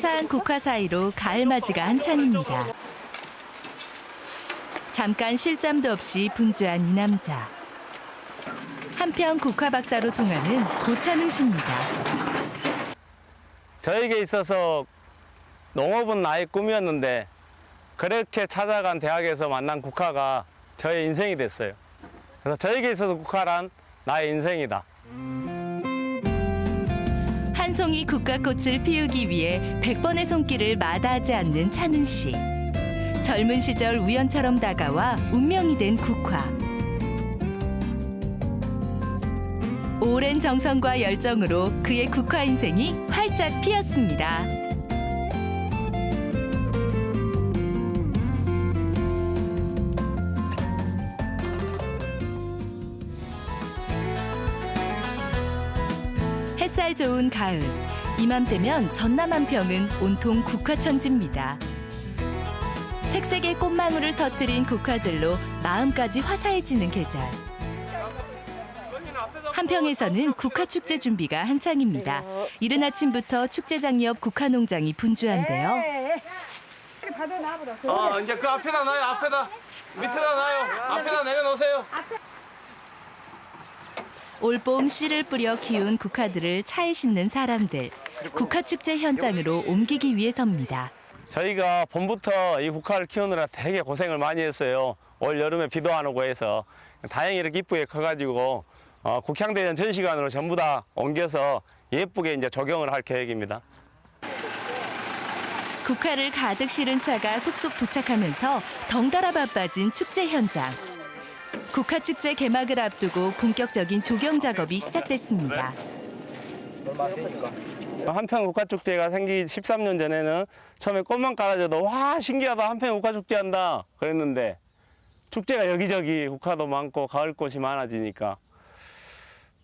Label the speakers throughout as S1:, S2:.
S1: 화사한 국화 사이로 가을맞이가 한창입니다. 잠깐 쉴 잠도 없이 분주한 이 남자. 한편 국화 박사로 통하는 고찬은 씨입니다.
S2: 저에게 있어서 농업은 나의 꿈이었는데 그렇게 찾아간 대학에서 만난 국화가 저의 인생이 됐어요. 그래서 저에게 있어서 국화란 나의 인생이다.
S1: 한 송이 국화꽃을 피우기 위해 100번의 손길을 마다하지 않는 찬은 씨. 젊은 시절 우연처럼 다가와 운명이 된 국화. 오랜 정성과 열정으로 그의 국화 인생이 활짝 피었습니다. 햇살 좋은 가을. 이맘때면 전남 한평은 온통 국화천지입니다. 색색의 꽃망울을 터뜨린 국화들로 마음까지 화사해지는 계절. 한평에서는 국화축제 준비가 한창입니다. 이른 아침부터 축제장 옆 국화농장이 분주한데요.
S2: 이제 그 앞에다 놔요. 앞에다. 밑에다 놔요. 앞에다 내려놓으세요.
S1: 올봄 씨를 뿌려 키운 국화들을 차에 싣는 사람들. 국화축제 현장으로 옮기기 위해서입니다.
S2: 저희가 봄부터 이 국화를 키우느라 되게 고생을 많이 했어요. 올 여름에 비도 안 오고 해서 다행히 이렇게 이쁘게 커가지고 국향대전 전시관으로 전부 다 옮겨서 예쁘게 이제 조경을 할 계획입니다.
S1: 국화를 가득 실은 차가 속속 도착하면서 덩달아 바빠진 축제 현장. 국화축제 개막을 앞두고 본격적인 조경 작업이 시작됐습니다.
S2: 한평 국화축제가 생기기 13년 전에는 처음에 꽃만 깔아줘도 와 신기하다 한평 국화축제 한다 그랬는데 축제가 여기저기 국화도 많고 가을꽃이 많아지니까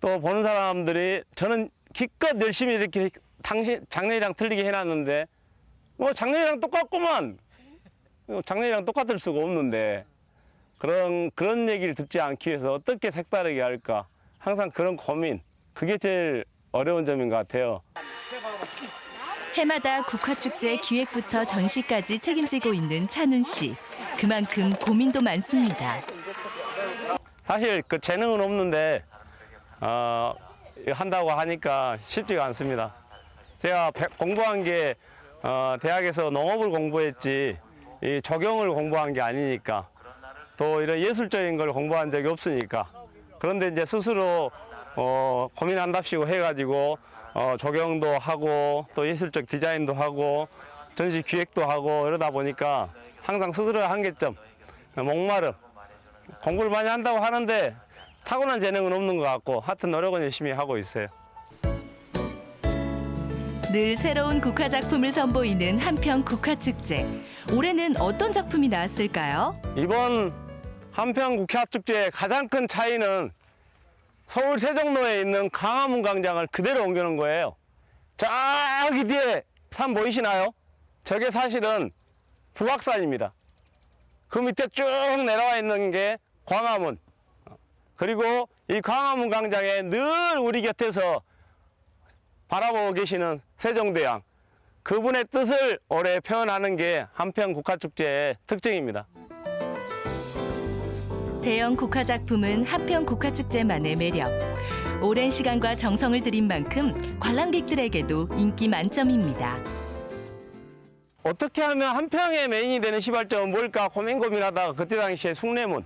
S2: 또 보는 사람들이 저는 기껏 열심히 이렇게 작년이랑 틀리게 해놨는데 뭐 작년이랑 똑같구만 작년이랑 똑같을 수가 없는데 그런 얘기를 듣지 않기 위해서 어떻게 색다르게 할까 항상 그런 고민 그게 제일 어려운 점인 것 같아요.
S1: 해마다 국화축제 기획부터 전시까지 책임지고 있는 찬은 씨. 그만큼 고민도 많습니다.
S2: 사실 그 재능은 없는데 한다고 하니까 쉽지가 않습니다. 제가 공부한 게 대학에서 농업을 공부했지 이 조경을 공부한 게 아니니까 또 이런 예술적인 걸 공부한 적이 없으니까 그런데 이제 스스로 고민한답시고 해가지고 조경도 하고 또 예술적 디자인도 하고 전시 기획도 하고 이러다 보니까 항상 스스로의 한계점, 목마름, 공부를 많이 한다고 하는데 타고난 재능은 없는 것 같고 하여튼 노력은 열심히 하고 있어요.
S1: 늘 새로운 국화 작품을 선보이는 한평 국화축제. 올해는 어떤 작품이 나왔을까요?
S2: 이번 한평 국화축제의 가장 큰 차이는 서울 세종로에 있는 광화문 광장을 그대로 옮겨놓은 거예요. 저기 뒤에 산 보이시나요? 저게 사실은 북악산입니다. 그 밑에 쭉 내려와 있는 게 광화문. 그리고 이 광화문 광장에 늘 우리 곁에서 바라보고 계시는 세종대왕. 그분의 뜻을 올해 표현하는 게 한평 국화축제의 특징입니다.
S1: 대형 국화 작품은 한평 국화축제만의 매력. 오랜 시간과 정성을 들인 만큼 관람객들에게도 인기 만점입니다.
S2: 어떻게 하면 한평의 메인이 되는 시발점은 뭘까 고민하다가 그때 당시에 숭례문.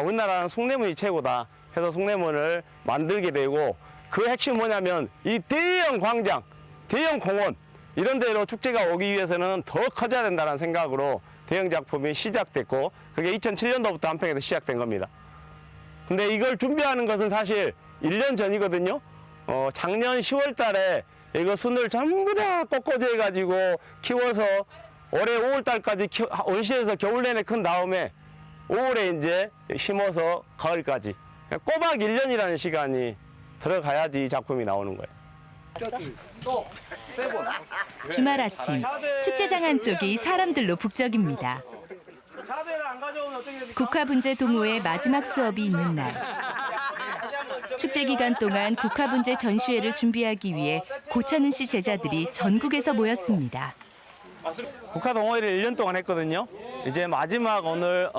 S2: 우리나라는 숭례문이 최고다 해서 숭례문을 만들게 되고 그 핵심은 뭐냐면 이 대형 광장, 대형 공원 이런 데로 축제가 오기 위해서는 더 커져야 된다는 생각으로 대형 작품이 시작됐고 그게 2007년도부터 한평에서 시작된 겁니다. 근데 이걸 준비하는 것은 사실 1년 전이거든요. 작년 10월 달에 이거 순을 전부 다 꺾어져 해가지고 키워서 올해 5월 달까지 온실에서 겨울 내내 큰 다음에 5월에 이제 심어서 가을까지 꼬박 1년이라는 시간이 들어가야지 이 작품이 나오는 거예요.
S1: 주말 아침 축제장 한쪽이 사람들로 북적입니다. 국화 분재 동호회 마지막 수업이 있는 날. 축제 기간 동안 국화분재 전시회를 준비하기 위해 고찬훈 씨 제자들이 전국에서 모였습니다.
S2: 국화 동호회를 1년 동안 했거든요. 이제 마지막 오늘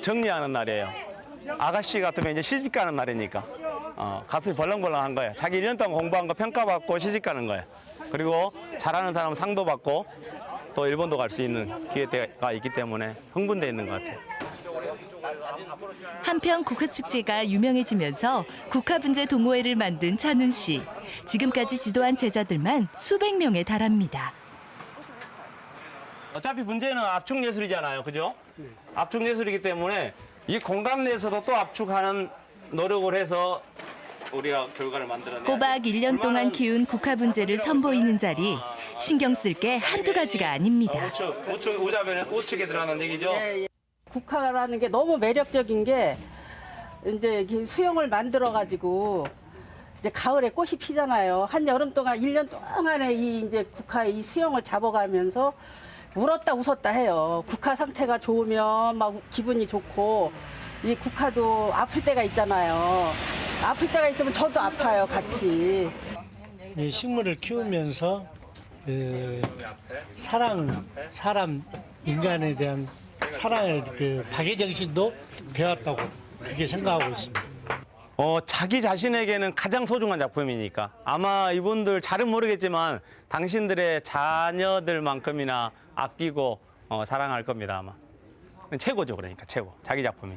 S2: 정리하는 날이에요. 아가씨 같으면 이제 시집 가는 날이니까 가슴이 벌렁벌렁한 거예요. 자기 1년 동안 공부한 거 평가받고 시집 가는 거예요. 그리고 잘하는 사람은 상도 받고 또 일본도 갈 수 있는 기회가 있기 때문에 흥분돼 있는 것 같아요.
S1: 한편 국화축제가 유명해지면서 국화분재 동호회를 만든 찬훈 씨. 지금까지 지도한 제자들만 수백 명에 달합니다.
S2: 어차피 분재는 압축 예술이잖아요, 그죠? 압축 예술이기 때문에 이 공간 내에서도 또 압축하는 노력을 해서 우리가 결과를 만들어내야 돼요.
S1: 꼬박 1년 동안 키운 국화분재를 선보이는 자리. 신경 쓸 게 한두 가지가 아닙니다.
S2: 우측 오자변에 우측에 들어가는 얘기죠?
S3: 국화라는 게 너무 매력적인 게 이제 수영을 만들어 가지고 이제 가을에 꽃이 피잖아요. 한 여름 동안 1년 동안에 이 이제 국화 이 수영을 잡아가면서 울었다 웃었다 해요. 국화 상태가 좋으면 막 기분이 좋고 이 국화도 아플 때가 있잖아요. 아플 때가 있으면 저도 아파요, 같이.
S4: 이 식물을 키우면서 사람 인간에 대한 사랑의 박애 정신도 배웠다고 그렇게 생각하고 있습니다.
S2: 자기 자신에게는 가장 소중한 작품이니까 아마 이분들 잘은 모르겠지만 당신들의 자녀들만큼이나 아끼고 사랑할 겁니다, 아마. 최고죠, 그러니까 최고. 자기 작품이.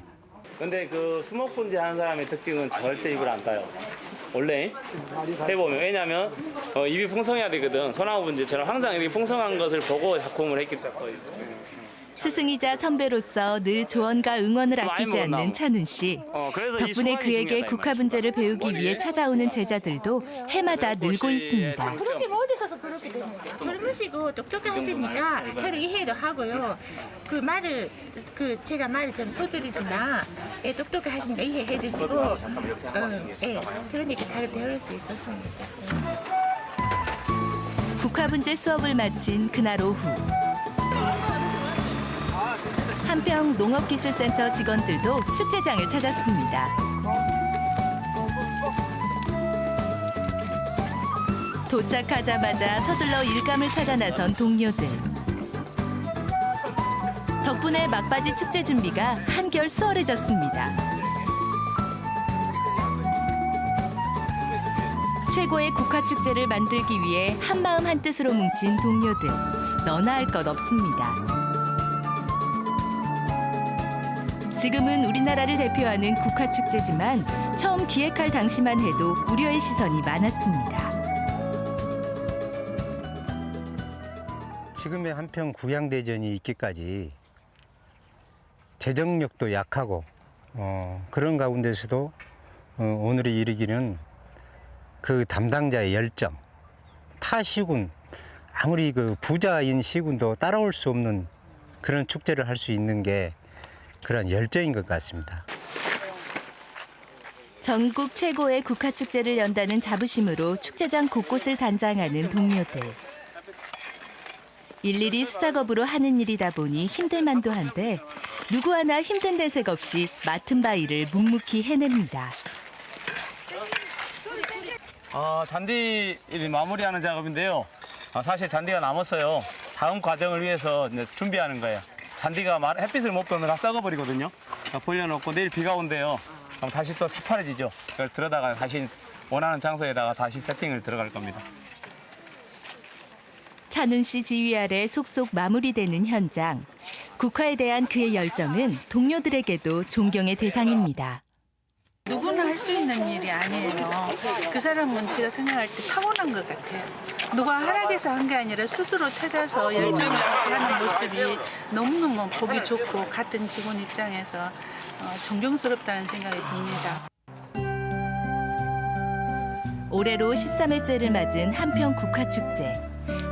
S2: 근데 그 수목 분재 하는 사람의 특징은 절대 입을 안 따요. 원래 해보면. 왜냐면 입이 풍성해야 되거든. 소나무 분재처럼 항상 이렇게 풍성한 것을 보고 작품을 했기 때문에.
S1: 스승이자 선배로서 늘 조언과 응원을 아끼지 않는 찬훈 씨. 덕분에 그에게 국화분재를 배우기 위해 찾아오는 제자들도 해마다 늘고 있습니다.
S5: 그렇게 뭐 어디서 그렇게 됩니까? 젊으시고 똑똑하시니까 저를 이해도 하고요. 제가 말을 좀 소들이지만 똑똑하시니까 이해해 주시고 그러니까 잘 배울 수 있었습니다.
S1: 국화분재 수업을 마친 그날 오후. 한평 농업기술센터 직원들도 축제장을 찾았습니다. 도착하자마자 서둘러 일감을 찾아 나선 동료들. 덕분에 막바지 축제 준비가 한결 수월해졌습니다. 최고의 국화축제를 만들기 위해 한마음 한뜻으로 뭉친 동료들. 너나 할 것 없습니다. 지금은 우리나라를 대표하는 국화축제지만 처음 기획할 당시만 해도 우려의 시선이 많았습니다.
S6: 지금의 한평 국양대전이 있기까지 재정력도 약하고 그런 가운데서도 오늘에 이르기는 그 담당자의 열정, 타 시군, 아무리 그 부자인 시군도 따라올 수 없는 그런 축제를 할 수 있는 게 그런 열정인 것 같습니다.
S1: 전국 최고의 국화축제를 연다는 자부심으로 축제장 곳곳을 단장하는 동료들. 일일이 수작업으로 하는 일이다 보니 힘들만도 한데 누구 하나 힘든 대색 없이 맡은 바 일을 묵묵히 해냅니다.
S2: 잔디 마무리하는 작업인데요. 사실 잔디가 남았어요. 다음 과정을 위해서 이제 준비하는 거예요. 잔디가 햇빛을 못 보면 다 썩어버리거든요. 벌려놓고 내일 비가 온대요. 그럼 다시 또 새파래지죠. 그걸 들어다가 다시 원하는 장소에다가 다시 세팅을 들어갈 겁니다.
S1: 찬훈 씨 지휘 아래 속속 마무리되는 현장. 국화에 대한 그의 열정은 동료들에게도 존경의 대상입니다.
S7: 누구나 할 수 있는 일이 아니에요. 그 사람은 제가 생각할 때 타고난 것 같아요. 누가 허락해서 한 게 아니라 스스로 찾아서 열정을 하는 모습이 너무너무 보기 좋고 같은 직원 입장에서 존경스럽다는 생각이 듭니다.
S1: 올해로 13회째를 맞은 한평 국화축제.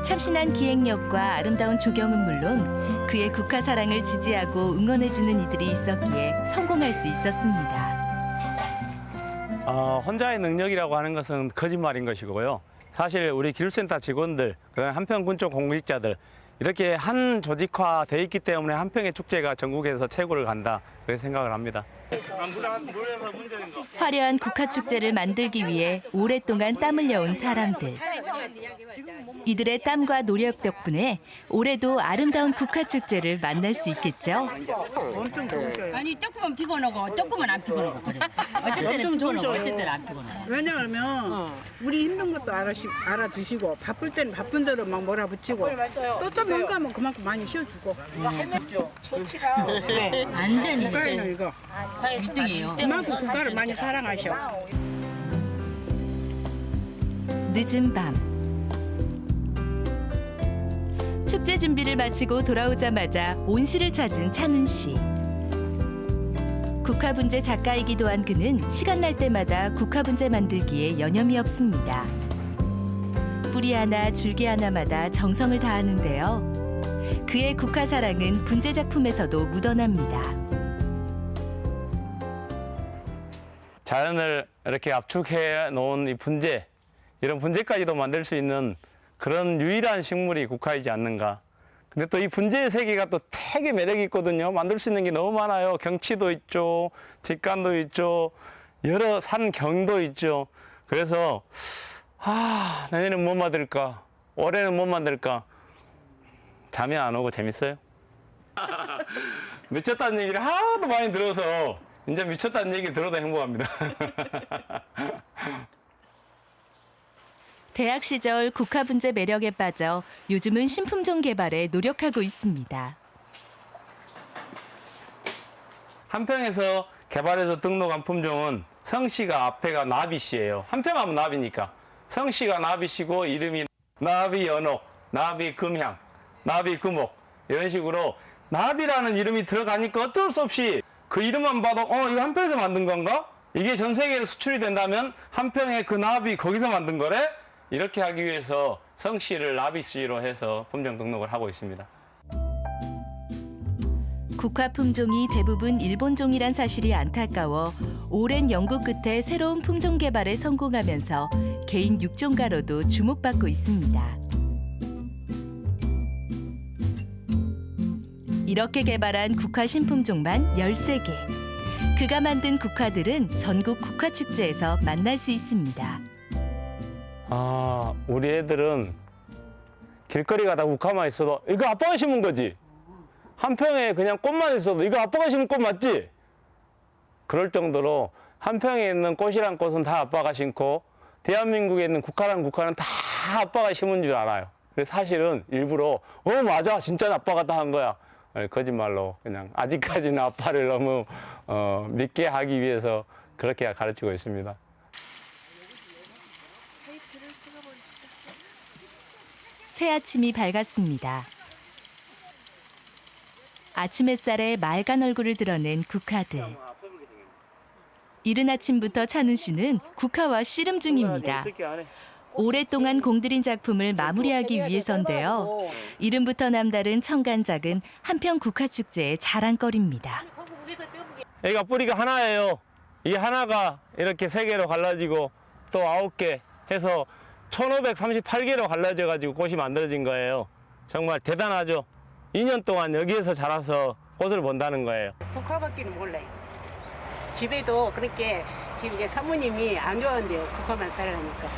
S1: 참신한 기획력과 아름다운 조경은 물론 그의 국화 사랑을 지지하고 응원해주는 이들이 있었기에 성공할 수 있었습니다.
S2: 혼자의 능력이라고 하는 것은 거짓말인 것이고요. 사실 우리 기술센터 직원들, 그다음에 한평군 쪽 공직자들 이렇게 한 조직화돼 있기 때문에 한평의 축제가 전국에서 최고를 간다 그렇게 생각을 합니다.
S1: 화려한 국화축제를 만들기 위해 오랫동안 땀 흘려온 사람들. 이들의 땀과 노력 덕분에 올해도 아름다운 국화축제를 만날 수 있겠죠.
S8: 아니 조금은 피곤하고 조금은 안 피곤하고 그래. 어쩔 때는 피곤하고 어쩔 때는 안 피곤하고.
S9: 왜냐하면 우리 힘든 것도 알아주시고 바쁠 때는 바쁜 대로 막 몰아붙이고 또 좀 한가하면 그만큼 많이 쉬어주고. 좋지가.
S8: 완전히
S9: 국가에는 이거
S8: 1등이에요.
S9: 그만큼 국가를 많이 사랑하셔.
S1: 늦은 밤. 축제 준비를 마치고 돌아오자마자 온실을 찾은 찬훈 씨. 국화분재 작가이기도 한 그는 시간 날 때마다 국화분재 만들기에 여념이 없습니다. 뿌리 하나 줄기 하나마다 정성을 다하는데요. 그의 국화 사랑은 분재 작품에서도 묻어납니다.
S2: 자연을 이렇게 압축해 놓은 이 분재, 이런 분재까지도 만들 수 있는 그런 유일한 식물이 국화이지 않는가. 근데 또 이 분재의 세계가 또 되게 매력이 있거든요. 만들 수 있는 게 너무 많아요. 경치도 있죠, 직관도 있죠, 여러 산경도 있죠. 그래서 내년에는 뭐 만들까, 올해는 뭐 만들까. 잠이 안 오고 재밌어요. 미쳤다는 얘기를 하도 많이 들어서 이제 미쳤다는 얘기 들어도 행복합니다.
S1: 대학 시절 국화분재 매력에 빠져 요즘은 신품종 개발에 노력하고 있습니다.
S2: 한평에서 개발해서 등록한 품종은 성씨가 앞에가 나비씨예요. 한평하면 나비니까. 성씨가 나비씨고 이름이 나비연옥, 나비금향, 나비금옥 이런 식으로 나비라는 이름이 들어가니까 어쩔 수 없이 그 이름만 봐도 이거 한평에서 만든 건가? 이게 전 세계에 수출이 된다면 한평에 그 나비 거기서 만든 거래? 이렇게 하기 위해서 성씨를 나비씨로 해서 품종 등록을 하고 있습니다.
S1: 국화 품종이 대부분 일본종이란 사실이 안타까워 오랜 연구 끝에 새로운 품종 개발에 성공하면서 개인 육종가로도 주목받고 있습니다. 이렇게 개발한 국화 신품종만 13개. 그가 만든 국화들은 전국 국화축제에서 만날 수 있습니다.
S2: 우리 애들은 길거리 가다 국화만 있어도 이거 아빠가 심은 거지. 한평에 그냥 꽃만 있어도 이거 아빠가 심은 꽃 맞지? 그럴 정도로 한평에 있는 꽃이란 꽃은 다 아빠가 심고 대한민국에 있는 국화란 국화는 다 아빠가 심은 줄 알아요. 그래서 사실은 일부러 맞아 진짜 아빠가 다 한 거야. 거짓말로 그냥 아직까지는 아빠를 너무 믿게 하기 위해서 그렇게 가르치고 있습니다.
S1: 새 아침이 밝았습니다. 아침 햇살에 맑은 얼굴을 드러낸 국화들. 이른 아침부터 찬훈 씨는 국화와 씨름 중입니다. 오랫동안 공들인 작품을 마무리하기 위해서인데요. 이름부터 남다른 청간작은 한평 국화축제의 자랑거리입니다.
S2: 여기가 뿌리가 하나예요. 이 하나가 이렇게 3개로 갈라지고 또 9개 해서 1538개로 갈라져가지고 꽃이 만들어진 거예요. 정말 대단하죠. 2년 동안 여기에서 자라서 꽃을 본다는 거예요.
S9: 국화밖에는 몰라요. 집에도 그렇게 지금 이제 사모님이 안 좋아한대요. 국화만 사랑하니까.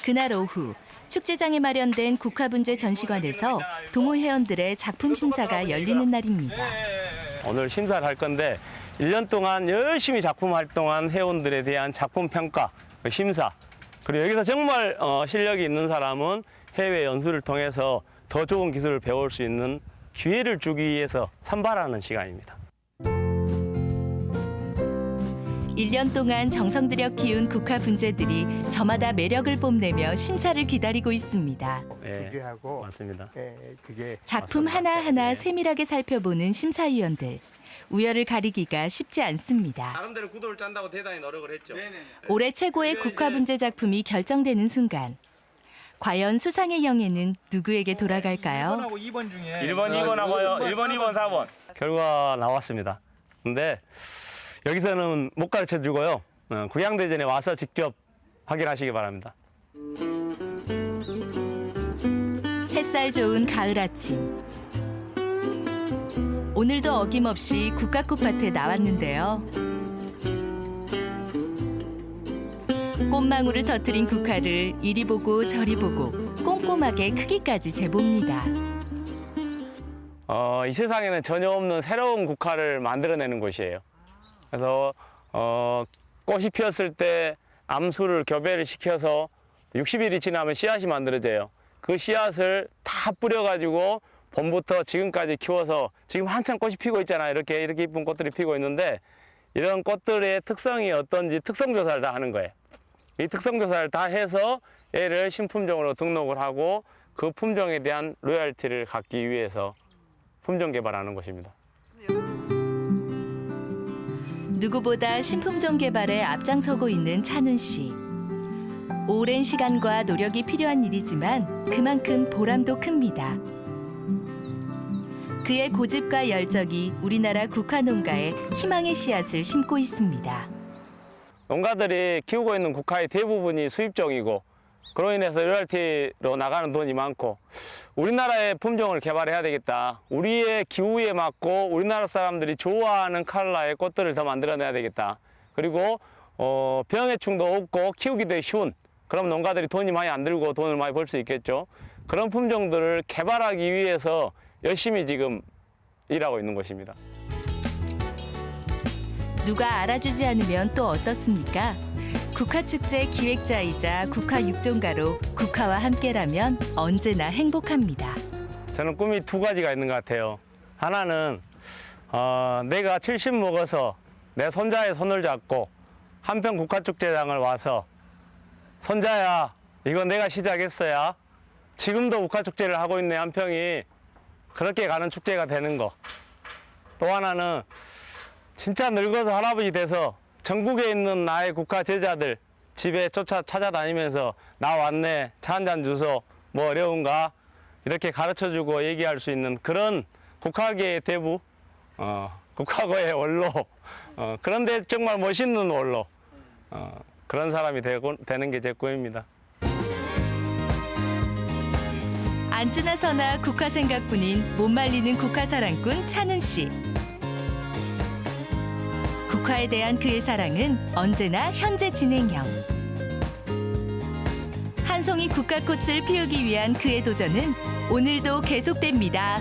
S1: 그날 오후 축제장에 마련된 국화분재 전시관에서 동호 회원들의 작품 심사가 열리는 날입니다.
S2: 오늘 심사를 할 건데 1년 동안 열심히 작품 활동한 회원들에 대한 작품 평가, 심사, 그리고 여기서 정말 실력이 있는 사람은 해외 연수를 통해서 더 좋은 기술을 배울 수 있는 기회를 주기 위해서 선발하는 시간입니다.
S1: 1년 동안 정성 들여 키운 국화 분재들이 저마다 매력을 뽐내며 심사를 기다리고 있습니다.
S2: 네, 맞습니다.
S1: 작품 하나하나 세밀하게 살펴보는 심사위원들. 우열을 가리기가 쉽지 않습니다.
S2: 나름대로 구도를 짠다고 대단히 노력을 했죠.
S1: 올해 최고의 국화 분재 작품이 결정되는 순간. 과연 수상의 영예는 누구에게 돌아갈까요?
S2: 1번, 2번하고요. 1번, 2번, 4번. 결과 나왔습니다. 근데 여기서는 못 가르쳐 주고요. 구양대전에 와서 직접 확인하시기 바랍니다.
S1: 햇살 좋은 가을 아침. 오늘도 어김없이 국화꽃밭에 나왔는데요. 꽃망울을 터뜨린 국화를 이리 보고 저리 보고 꼼꼼하게 크기까지 재봅니다.
S2: 이 세상에는 전혀 없는 새로운 국화를 만들어내는 곳이에요. 그래서 꽃이 피었을 때 암수를 교배를 시켜서 60일이 지나면 씨앗이 만들어져요. 그 씨앗을 다 뿌려가지고 봄부터 지금까지 키워서 지금 한참 꽃이 피고 있잖아요. 이렇게 이쁜 꽃들이 피고 있는데 이런 꽃들의 특성이 어떤지 특성조사를 다 하는 거예요. 이 특성조사를 다 해서 얘를 신품종으로 등록을 하고 그 품종에 대한 로열티를 갖기 위해서 품종 개발하는 것입니다.
S1: 누구보다 신품종 개발에 앞장서고 있는 찬훈 씨. 오랜 시간과 노력이 필요한 일이지만 그만큼 보람도 큽니다. 그의 고집과 열정이 우리나라 국화 농가에 희망의 씨앗을 심고 있습니다.
S2: 농가들이 키우고 있는 국화의 대부분이 수입종이고 그로 인해서 로열티로 나가는 돈이 많고 우리나라의 품종을 개발해야 되겠다. 우리의 기후에 맞고 우리나라 사람들이 좋아하는 컬러의 꽃들을 더 만들어내야 되겠다. 그리고 병해충도 없고 키우기도 쉬운 그럼 농가들이 돈이 많이 안 들고 돈을 많이 벌 수 있겠죠. 그런 품종들을 개발하기 위해서 열심히 지금 일하고 있는 것입니다.
S1: 누가 알아주지 않으면 또 어떻습니까? 국화축제 기획자이자 국화육종가로 국화와 함께라면 언제나 행복합니다.
S2: 저는 꿈이 두 가지가 있는 것 같아요. 하나는 내가 70 먹어서 내 손자의 손을 잡고 한평 국화축제장을 와서 손자야 이건 내가 시작했어야 지금도 국화축제를 하고 있네 한평이 그렇게 가는 축제가 되는 거. 또 하나는 진짜 늙어서 할아버지 돼서 전국에 있는 나의 국화 제자들 집에 쫓아 찾아다니면서 나 왔네 차 한잔 주소 뭐 어려운가 이렇게 가르쳐주고 얘기할 수 있는 그런 국화계의 대부 국화고의 원로 그런데 정말 멋있는 원로 그런 사람이 되는 게 제 꿈입니다.
S1: 앉으나 서나 국화 생각뿐인 못 말리는 국화 사랑꾼 찬훈 씨. 국화에 대한 그의 사랑은 언제나 현재 진행형. 한 송이 국화꽃을 피우기 위한 그의 도전은 오늘도 계속됩니다.